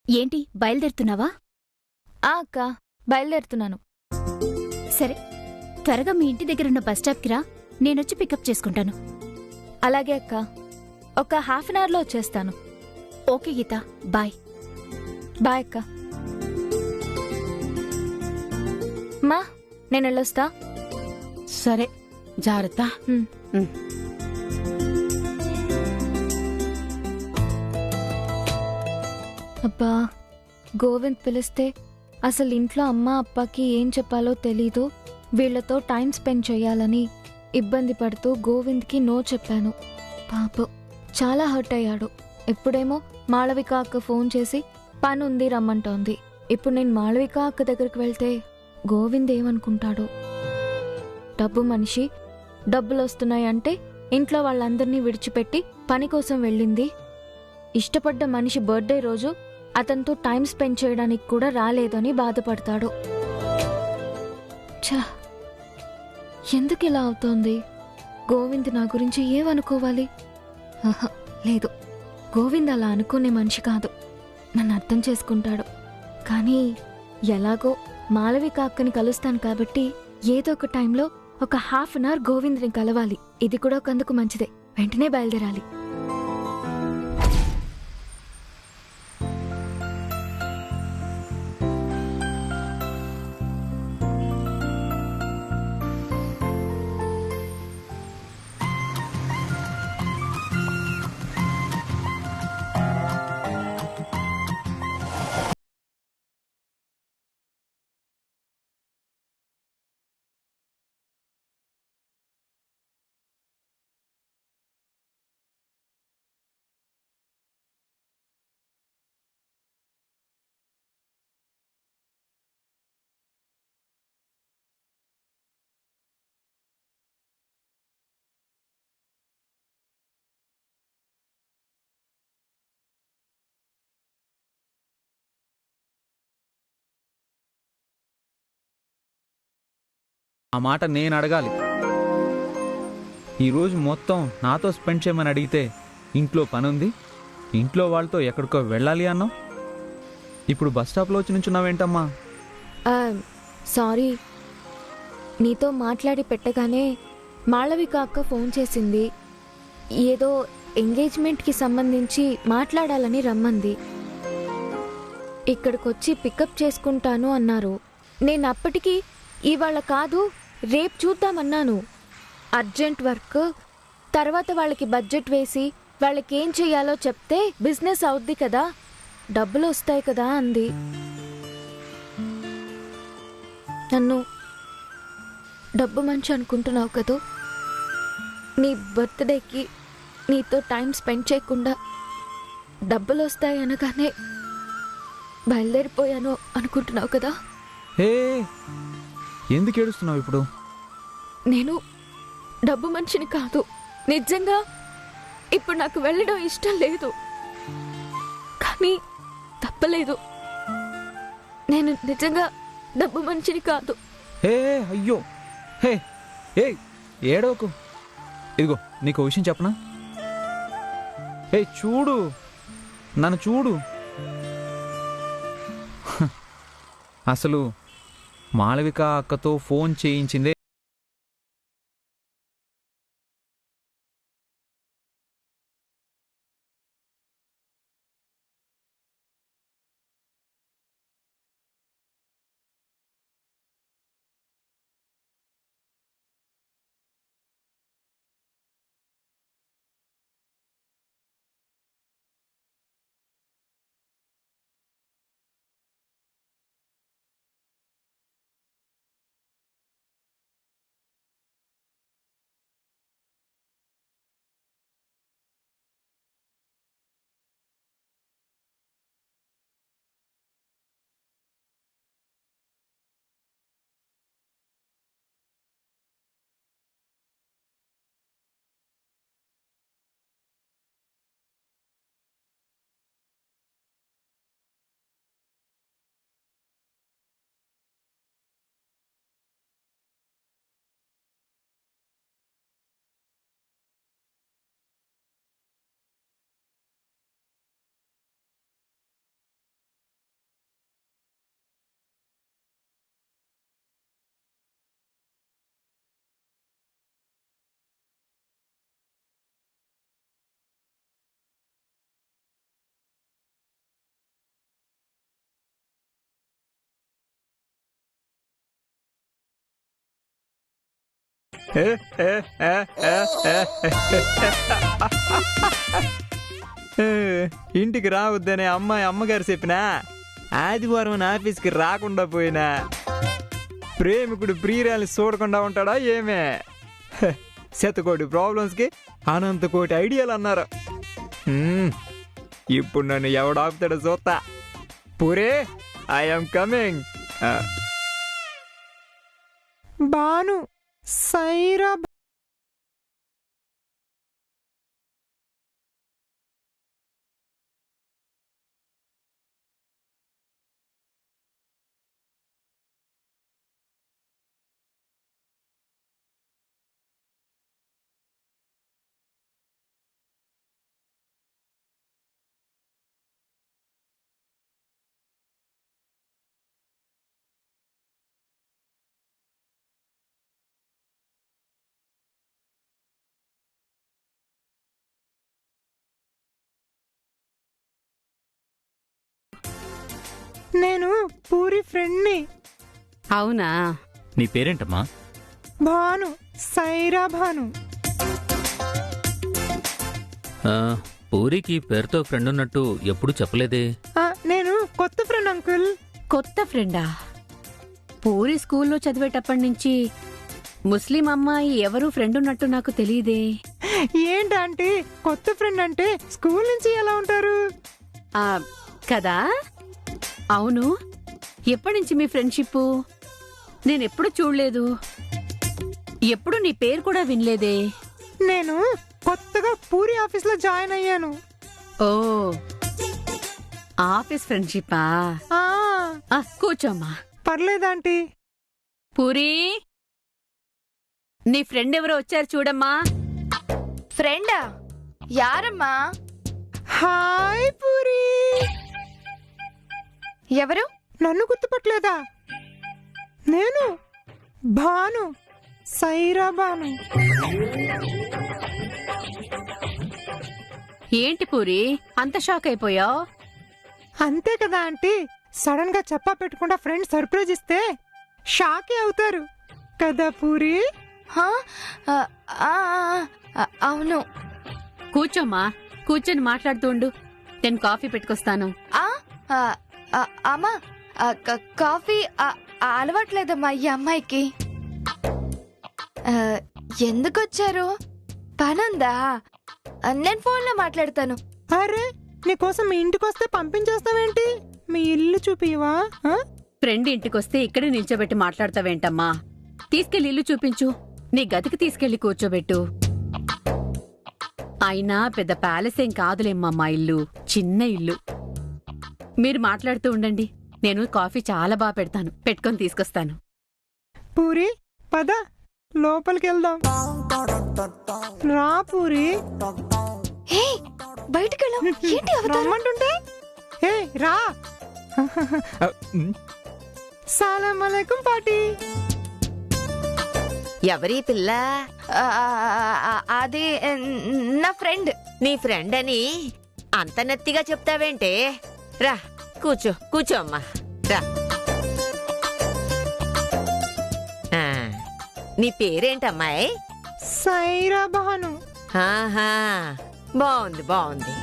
ఏంటి బయలుదేరుతున్నావా? అక్క, బయలుదేరుతున్నాను. సరే, త్వరగా మీ ఇంటి దగ్గరున్న బస్టాప్కి రా, నేనొచ్చి పికప్ చేసుకుంటాను. అలాగే అక్క, ఒక హాఫ్ అన్ అవర్లో వచ్చేస్తాను. ఓకే గీత, బాయ్. బాయ్ అక్క. మా నేను వెళ్ళొస్తా. సరే, జాగ్రత్త. అబ్బా, గోవింద్ పిలిస్తే అసలు ఇంట్లో అమ్మ అప్పకి ఏం చెప్పాలో తెలీదు. వీళ్లతో టైం స్పెండ్ చేయాలని ఇబ్బంది పడుతూ గోవింద్కి నో చెప్పాను. పాపం చాలా హర్ట్ అయ్యాడు. ఎప్పుడేమో మాళవిక అక్క ఫోన్ చేసి పని ఉంది రమ్మంటోంది. ఇప్పుడు నేను మాళవిక అక్క దగ్గరికి వెళ్తే గోవింద్ ఏమనుకుంటాడో. డబ్బు మనిషి, డబ్బులు వస్తున్నాయంటే ఇంట్లో వాళ్ళందరినీ విడిచిపెట్టి పని కోసం వెళ్ళింది. ఇష్టపడ్డ మనిషి బర్త్డే రోజు అతనితో టైం స్పెండ్ చేయడానికి కూడా రాలేదని బాధపడతాడు. ఛా, ఎందుకు ఇలా అవుతోంది? గోవింద్ నా గురించి ఏమనుకోవాలి? ఆహా, లేదు, గోవింద్ అలా అనుకునే మనిషి కాదు. నన్ను అర్థం చేసుకుంటాడు. కానీ ఎలాగో మాళవిక అక్కని కలుస్తాను కాబట్టి ఏదో ఒక టైంలో ఒక హాఫ్ అన్ అవర్ గోవింద్ని కలవాలి. ఇది కూడా ఒకందుకు మంచిదే. వెంటనే బయలుదేరాలి. ఆ మాట నేను అడగాలి. ఈరోజు మొత్తం నాతో స్పెండ్ చేయమని అడిగితే ఇంట్లో పనుంది, ఇంట్లో వాళ్ళతో ఎక్కడికో వెళ్ళాలి అన్నావు. ఇప్పుడు బస్ స్టాప్లో వచ్చి నుంచున్నావేంటమ్మా? సారీ, నీతో మాట్లాడి పెట్టగానే మాళవిక అక్క ఫోన్ చేసింది. ఏదో ఎంగేజ్మెంట్కి సంబంధించి మాట్లాడాలని రమ్మంది. ఇక్కడికొచ్చి పికప్ చేసుకుంటాను అన్నారు. నేను అప్పటికి ఇవాళ కాదు రేపు చూద్దామన్నాను. అర్జెంట్ వర్క్, తర్వాత వాళ్ళకి బడ్జెట్ వేసి వాళ్ళకేం చెయ్యాలో చెప్తే బిజినెస్ అవుద్ది కదా, డబ్బులు వస్తాయి కదా అంది. నన్ను డబ్బు మంచి అనుకుంటున్నావు కదూ? నీ బర్త్డేకి నీతో టైం స్పెండ్ చేయకుండా డబ్బులు వస్తాయి అనగానే బయలుదేరిపోయాను అనుకుంటున్నావు కదా? హే, ఎందుకు ఏడుస్తున్నావు ఇప్పుడు? నేను డబ్బు మనిషిని కాదు. నిజంగా ఇప్పుడు నాకు వెళ్ళడం ఇష్టం లేదు, కానీ తప్పలేదు. నేను నిజంగా డబ్బు మనిషిని కాదు. హే, అయ్యో, హే ఏ ఏడవకు. ఇదిగో నీకు విషయం చెప్పనా? హే చూడు, నన్ను చూడు. అసలు మాళవిక అక్కతో ఫోన్ చేయించిందే ఇంటికి రావద్దనే అమ్మగారు చెప్పినా ఆదివారం ఆఫీస్కి రాకుండా పోయినా ప్రేమికుడు ప్రియురాల్ని చూడకుండా ఉంటాడా ఏమే? శతకోటి ప్రాబ్లమ్స్కి అనంతకోటి ఐడియాలు అన్నారు. ఇప్పుడు నన్ను ఎవడాపుతాడో చూస్తా. పూరే, ఐఎమ్ కమింగ్. బాను సైరా నేను పూరి ఫ్రెండ్ని. అవునా? నీ పేరేంటమ్మా? భాను, సైరా భాను. పూరికి పేరుతో ఫ్రెండ్ ఉన్నట్టు ఎప్పుడు చెప్పలేదే. నేను కొత్త ఫ్రెండ్ అంకుల్. కొత్త ఫ్రెండా? పూరి స్కూల్లో చదివేటప్పటి నుంచి ముస్లిం అమ్మాయి ఎవరు ఫ్రెండ్ ఉన్నట్టు నాకు తెలియదే. ఏంటంటే కొత్త ఫ్రెండ్ అంటే స్కూల్ నుంచి ఎలా ఉంటారు కదా? అవును, ఎప్పటి నుంచి మీ ఫ్రెండ్షిప్? నేనెప్పుడు చూడలేదు, ఎప్పుడు నీ పేరు కూడా వినలేదే. నేను కొత్తగా పూరి ఆఫీస్లో జాయిన్ అయ్యాను. ఓ, ఆఫీస్ ఫ్రెండ్షిప్పా? కూర్చోమ్మా. పర్లేదాంటీ. పూరి, నీ ఫ్రెండ్ ఎవరో వచ్చారు చూడమ్మా. ఫ్రెండా? యారమ్మా? హాయ్ పూరి. ఎవరు? నన్ను గుర్తుపట్టలేదా? నేను భాను, సైరా భాను. ఏంటి పూరి అంత షాక్ అయిపోయావు? అంతే కదా ఆంటీ, సడన్ గా చెప్పా పెట్టకుండా ఫ్రెండ్ సర్ప్రైజ్ ఇస్తే షాకే అవుతారు కదా పూరి. అవును. కూర్చోమ్మా, కూర్చొని మాట్లాడుతూ ఉండు, నేను కాఫీ పెట్టుకొస్తాను. అమ్మా, కాఫీ అలవాట్లేదమ్మా ఈ అమ్మాయికి. ఎందుకొచ్చారు? పనుందా? నేను ఫోన్లో మాట్లాడతాను. అరే, నీకోసం మీ ఇంటికి వస్తే పంపించేస్తావేంటి? మీ ఇల్లు చూపివా? ఫ్రెండ్ ఇంటికొస్తే ఇక్కడే నిల్చోబెట్టి మాట్లాడతావేంటమ్మా? తీసుకెళ్లి ఇల్లు చూపించు, నీ గదికి తీసుకెళ్లి కూర్చోబెట్టు. అయినా పెద్ద ప్యాలెస్ ఏం కాదులేమ్మా మా ఇల్లు, చిన్న ఇల్లు. మీరు మాట్లాడుతూ ఉండండి, నేను కాఫీ చాలా బాగా పెడతాను, పెట్టుకొని తీసుకొస్తాను. పూరి పద, లోపలికి వెళ్దాం. రా పూరి. బయటకెళ్ళు. రమ్మంటుంటే రా. సలాం అలైకుం పాటీ. ఎవరీ పిల్ల? అది నా ఫ్రెండ్. నీ ఫ్రెండ్ అని అంత నెత్తిగా చెప్తావేంటే? రా కూర్చో అమ్మా, రా. నీ పేరేంటమ్మాయి? సైరా భాను. ఆహా, బాగుంది.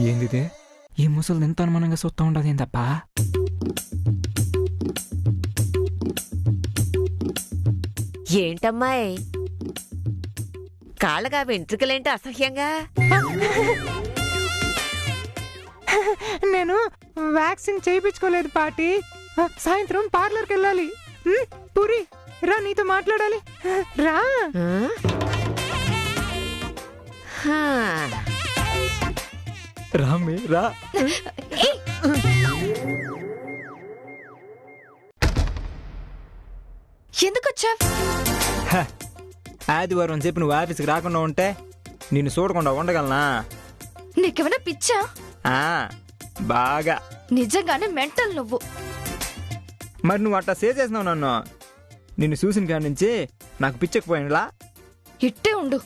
ఏందిదే, ఈ ముసలు ఎంత అనుమానంగా సొత్తా ఉండదు ఏందప్పా? ఏంటమ్మాయి, కాళ్ళగా వెంట్రుకలేంటి అసహ్యంగా? నేను వ్యాక్సిన్ చేయించుకోలేదు పాటి. సాయంత్రం పార్లర్కి వెళ్ళాలి. పూరి రా, నీతో మాట్లాడాలి. రా. రామ్మి రా. ఎందుకొచ్చా? ఆదివారం చెప్పి నువ్వు ఆఫీస్కి రాకుండా ఉంటే నిన్ను చూడకుండా ఉండగలనా? నీకేమైనా పిచ్చా? బాగా. నిజంగానే మెంటల్ నువ్వు. మరి నువ్వు అట్లా చేసేసినావు నన్ను. నిన్ను చూసిన కాడి నుంచి నాకు పిచ్చకపోయినలా. ఇట్టే ఉండు,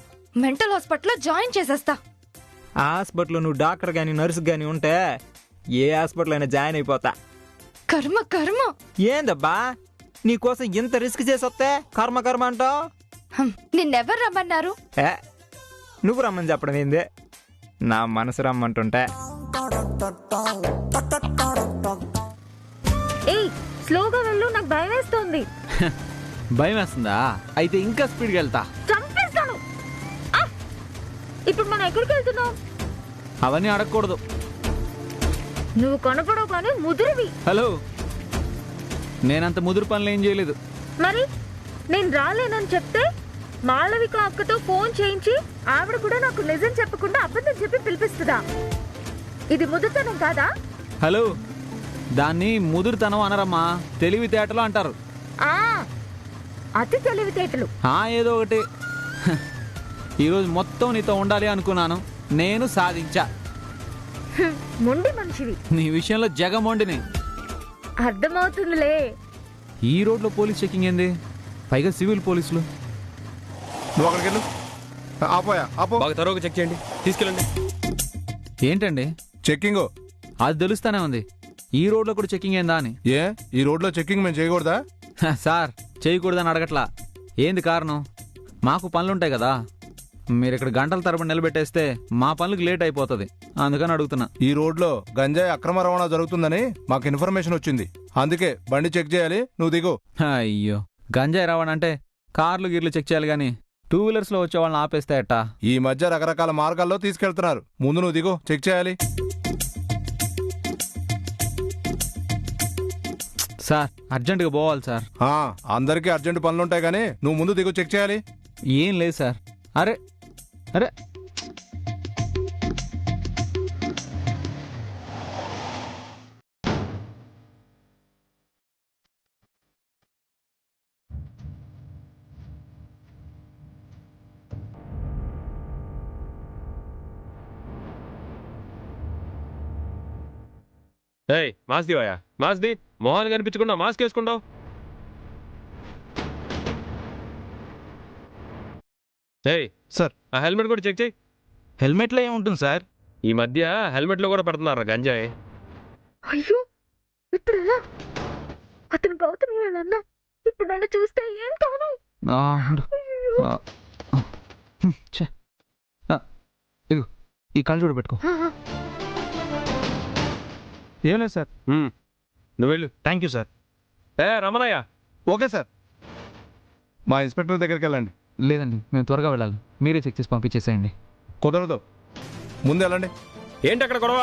మెంటల్ హాస్పిటల్లో జాయిన్ చేసేస్తా. ఆ హాస్పిటల్లో నువ్వు డాక్టర్ కానీ నర్సు కానీ ఉంటే ఏ హాస్పిటల్ అయినా జాయిన్ అయిపోతా. కర్మ కర్మ. ఏందబ్బా నీకోసం ఇంత రిస్క్ చేసి వస్తే కర్మ కర్మ అంటావు? నిన్నెవరు రమ్మన్నారు? ఏ నువ్వు రమ్మని చెప్పడం ఏంది, నా మనసు రమ్మంటుంటే. ఏయ్ స్లోగా వెళ్ళు, నాకు భయం వేస్తోంది. భయం వేస్తుందా? అయితే ఇంకా స్పీడ్కి వెళ్తా. చంపేస్తాను. ఇప్పుడు మనం ఎక్కడికి వెళ్తున్నాం? అవన్నీ అడగకూడదు. నువ్వు కనపడవు కానీ ముదురువి. హలో, నేనంత ముదురు పనులు ఏం చేయలేదు. మరి నేను రాలేనని చెప్తే మాళవిక అక్కతో ఫోన్ చేయించి ఆవిడ కూడా నాకు నిజం చెప్పకుండా అబద్ధం చెప్పి పిలిపిస్తుందా? ఇది ముదురుతనం కాదా? హలో, దాన్ని ముదురుతనం అనరమ్మా, తెలివితేటలు అంటారు. అతి తెలివితేటలు. ఏదో ఒకటి. ఈరోజు మొత్తం నీతో ఉండాలి అనుకున్నాను, నేను సాధించా. మొండి మనిషివి. నీ విషయంలో జగమొండిని. అర్థమవుతుందిలే. ఈ రోడ్లో పోలీస్ చెకింగ్ ఏంది, పైగా సివిల్ పోలీసులు. నువ్వు అక్కడికి వెళ్ళు. ఆపోయా ఆపో. బాగా తరోగా చెక్ చేయండి, తీసుకెళ్ళండి. ఏంటండి చెక్కింగ్? అది తెలుస్తానే ఉంది, ఈ రోడ్లో కూడా చెకింగ్ ఏందా అని. ఏ ఈ రోడ్లో చెక్కింగ్ మేము చేయకూడదా? సార్, చేయకూడదని అడగట్లా. ఏంది కారణం? మాకు పనులుంటాయి కదా, మీరు ఇక్కడ గంటల తరబడి నిలబెట్టేస్తే మా పనులకు లేట్ అయిపోతుంది, అందుకని అడుగుతున్నా. ఈ రోడ్లో గంజాయి అక్రమ రవాణా జరుగుతుందని మాకు ఇన్ఫర్మేషన్ వచ్చింది, అందుకే బండి చెక్ చేయాలి, నువ్వు దిగు. అయ్యో, గంజాయి రవాణా అంటే కార్లు గిర్లు చెక్ చేయాలి కానీ 2 వీలర్స్లో వచ్చే వాళ్ళని ఆపేస్తే ఎట్టా? ఈ మధ్య రకరకాల మార్గాల్లో తీసుకెళ్తున్నారు, ముందు నువ్వు దిగు, చెక్ చేయాలి. సార్, అర్జెంటుగా పోవాలి సార్. అందరికీ అర్జెంట్ పనులుంటాయి కానీ నువ్వు ముందు దిగు, చెక్ చేయాలి. ఏం లేదు సార్. అరే అరే, ఏయ్ మాస్క్ దివాయా, మాస్క్ ది. మొహాన్ని కనిపించకుండా మాస్క్ వేసుకుంటావు. ఏయ్ సార్, ఆ హెల్మెట్ కూడా చెక్ చేయి. హెల్మెట్లో ఏముంటుంది సార్? ఈ మధ్య హెల్మెట్లో కూడా పెడుతున్నారు గంజాయి. అయ్యో, ఇప్పుడు ఎలా? అతను గౌతమి వాళ్ళన్నా ఇప్పుడు నన్ను చూస్తే ఏం కాను. ఇదిగో ఈ కళ్ళు చూడ పెట్టుకో. ఏం లేదు సార్. నువ్వు వెళ్ళు. Thank you sir. Ramanaiah. Okay sir, మా ఇన్స్పెక్టర్ దగ్గరికి వెళ్ళండి. లేదండి, మేము త్వరగా వెళ్ళాలి, మీరే చెక్ చేసి పంపించేసేయండి. కుదరదు, ముందు వెళ్ళండి. ఏంటి అక్కడ గొడవ?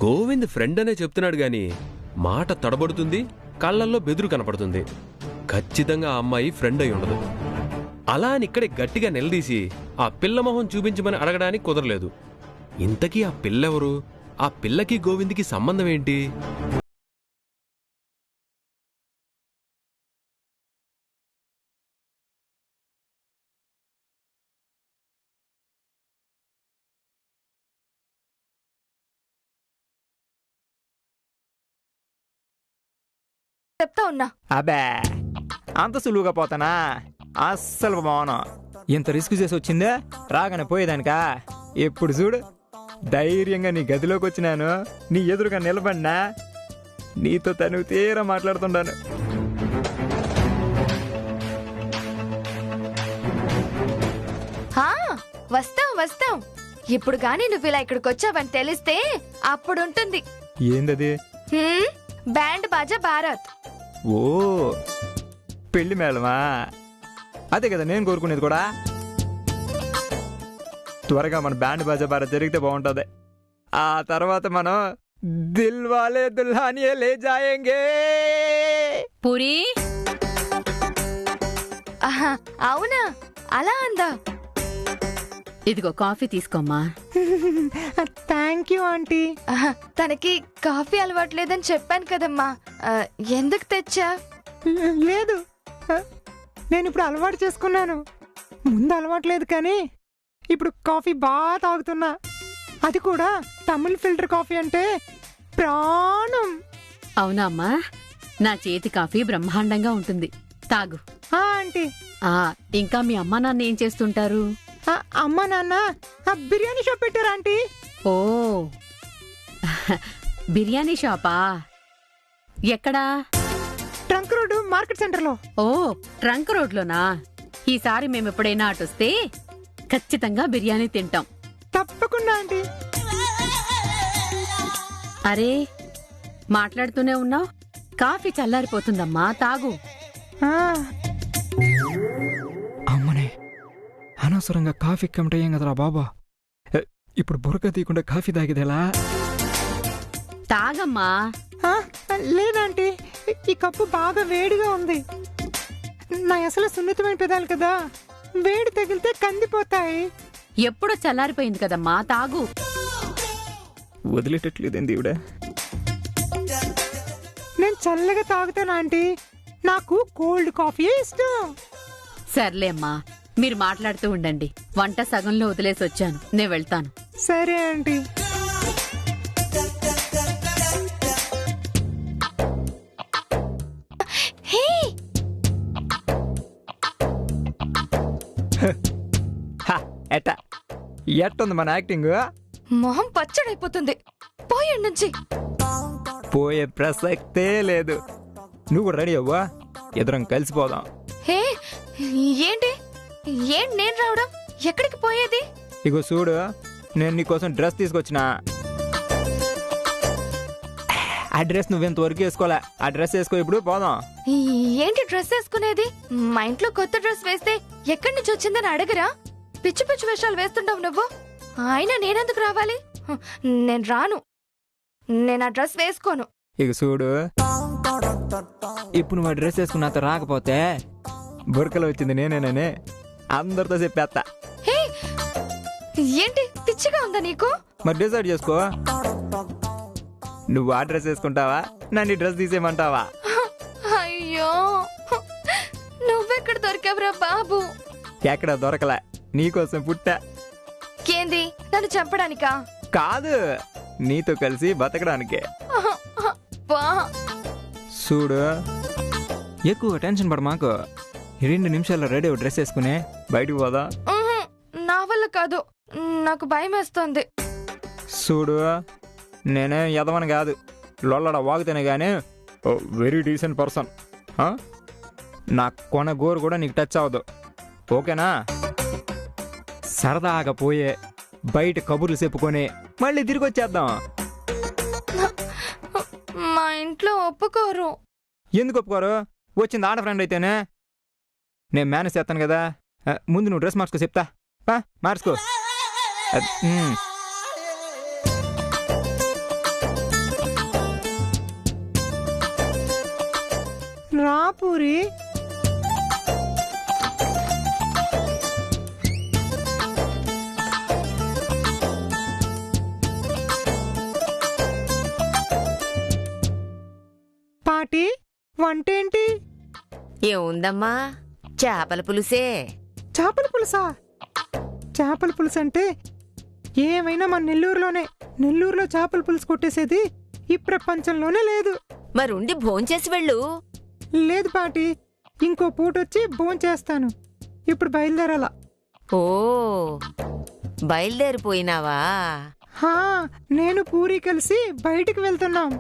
గోవింద్ ఫ్రెండ్ అనే చెప్తున్నాడు గాని మాట తడబడుతుంది, కళ్ళల్లో బెదురు కనపడుతుంది. ఖచ్చితంగా ఆ అమ్మాయి ఫ్రెండ్ అయి ఉండదు. అలా అని ఇక్కడే గట్టిగా నిలదీసి ఆ పిల్ల మొహం చూపించమని అడగడానికి కుదరలేదు. ఇంతకీ ఆ పిల్లెవరు? ఆ పిల్లకి గోవింద్కి సంబంధం ఏంటి? చెప్తా ఉన్నా. అబ్బే, అంత సులువుగా పోతానా? అస్సలు బాగున్నా. ఇంత రిస్క్ చేసి వచ్చిందే రాగానే పోయేదానికా? ఎప్పుడు చూడు ధైర్యంగా నీ గదిలోకి వచ్చినాను, నీ ఎదురుగా నిలబడినా నీతో తను తీరా మాట్లాడుతుంటాను. వస్తాం. ఇప్పుడు గాని నువ్వు ఇలా ఇక్కడికి వచ్చావని తెలిస్తే అప్పుడుంటుంది. ఏందది? బ్యాండ్ బాజా భారత్. ఓ పెళ్లి మేళమా? అదే కదా నేను కోరుకునేది కూడా. త్వరగా మన బ్యాండ్ బాజా భారత్ జరిగితే బాగుంటుంది. ఆ తర్వాత మనం దిల్ వాలే దుల్హానియే లే జాయేంగే. పూరి అవునా, అలా అందా? ఇదిగో కాఫీ తీసుకోమ్మా. Thank you aunty. తనకి కాఫీ అలవాట్లేదని చెప్పాను కదమ్మా, ఎందుకు తెచ్చా? లేదు, నేను ఇప్పుడు అలవాటు చేసుకున్నాను. ముందు అలవాట్లేదు కానీ ఇప్పుడు కాఫీ బాగా తాగుతున్నా. అది కూడా తమిళ్ ఫిల్టర్ కాఫీ అంటే ప్రాణం. అవునా అమ్మా? నా చేతి కాఫీ బ్రహ్మాండంగా ఉంటుంది, తాగు. ఆంటీ, ఇంకా మీ అమ్మా నాన్న ఏం చేస్తుంటారు? అమ్మ నాన్న బిర్యానీ షాప్ పెట్టారు ఆంటీ. ఓ బిర్యానీ షాపా? ఎక్కడా? ట్రంక్ రోడ్ మార్కెట్ సెంటర్ లో. ఓ ట్రంక్ రోడ్లోనా? ఈసారి మేము ఎప్పుడైనా అటొస్తే ఖచ్చితంగా బిర్యానీ తింటాం. తప్పకుండా ఆంటీ. అరే మాట్లాడుతూనే ఉన్నావు, కాఫీ చల్లారిపోతుందమ్మా, తాగు. అమ్మనే, అనవసరంగా కాఫీ కమిటయ్యాం కదరా బాబా. ఇప్పుడు బురక తీయకుండా కాఫీ తాగేదేలా? తాగమ్మా. లేదంటీ, ఈ కప్పు బాగా వేడిగా ఉంది. నా అసలు సున్నితమైన పెదాలు కదా, వేడి తగిలితే కందిపోతాయి. ఎప్పుడో చల్లారిపోయింది కదమ్మా, తాగు. వదిలేటట్లేదండి ఈవిడ. నేను చల్లగా తాగుతాను ఆంటీ, నాకు కోల్డ్ కాఫీ ఇష్టం. సర్లే అమ్మా, మీరు మాట్లాడుతూ ఉండండి. వంట సగంలో వదిలేసి వచ్చాను, నేను వెళ్తాను. సరే ఆంటీ. ఎట్టుంది మన యాక్టింగ్? మొహం పచ్చడైపోతుంది, పోయి నుంచి. పోయే ప్రసక్తే లేదు. నువ్వు రెడీ అవ్వా, ఇద్దరం కలిసిపోదాం. హే ఏంటి నేను రావడం? ఎక్కడికి పోయేది? ఇగో చూడు, నేను నీకోసం డ్రెస్ తీసుకొచ్చినా. ఆ డ్రెస్ నువ్వెంతవరకు వేసుకోలే, ఆ డ్రెస్ వేసుకో, ఇప్పుడు పోదాం. ఏంటి డ్రెస్ వేసుకునేది? మా ఇంట్లో కొత్త డ్రెస్ వేస్తే ఎక్కడి నుంచి వచ్చిందని అడగరా? పిచ్చి పిచ్చి వేషాలు వేస్తుంటావు నువ్వు. అయినా నేనెందుకు రావాలి? నేను రాను, నేను ఆ డ్రెస్ వేసుకోను. ఇక చూడు, ఇప్పుడు నువ్వు ఆ డ్రెస్ వేసుకున్నంత రాకపోతే బురకలు వచ్చింది నేనేనని అందరితో చెప్పేస్తా. ఏంటి పిచ్చిగా ఉందా నీకు? మరి డిసైడ్ చేసుకో, నువ్వు ఆ డ్రెస్ వేసుకుంటావా, నన్ను డ్రెస్ తీసేయమంటావా? అయ్యో, నువ్వెక్కడ దొరికావురా బాబు? ఎక్కడ దొరకలే, నీకోసం పుట్టా. ఏంది, నన్ను చంపడానికా? కాదు, నీతో కలిసి బతకడానికే. చూడు, ఎక్కువ టెన్షన్ పడ మాకు. 2 నిమిషాల్లో రెడీ డ్రెస్ వేసుకునే బయటకు పోదా. నా వల్ల కాదు, నాకు భయం వేస్తుంది. చూడు, నేనే ఎదవని కాదు, లొల్లడ వాగుతేనే గానీ వెరీ డీసెంట్ పర్సన్. నా కొన గోరు కూడా నీకు టచ్ అవ్వదు, ఓకేనా? సరదాగా పోయే బయట కబుర్లు చెప్పుకొని మళ్ళీ తిరిగి వచ్చేద్దాం. మా ఇంట్లో ఒప్పుకోరు. ఎందుకు ఒప్పుకోరు? వచ్చింది ఆడ ఫ్రెండ్ అయితేనే. నేను మేనేజ్ చేస్తాను కదా. ముందు నువ్వు డ్రెస్ మార్చుకో, చెప్తా. మార్చుకో. రా పూరి. పాటి, వంటేంటి? ఏముందమ్మా, చేపల పులుసే. చేపల పులుసా? చేపల పులుసు అంటే ఏమైనా మన నెల్లూరులో చేపల పులుసు కొట్టేసేది ఈ ప్రపంచంలోనే లేదు. మరుండి భోంచేసి వెళ్ళు. లేదు పాటి, ఇంకో పూటొచ్చి భోంచేస్తాను. ఇప్పుడు బయలుదేరాలా? ఓ బయలుదేరిపోయినావా? హా, నేను పూరి కలిసి బయటికి వెళ్తున్నాం.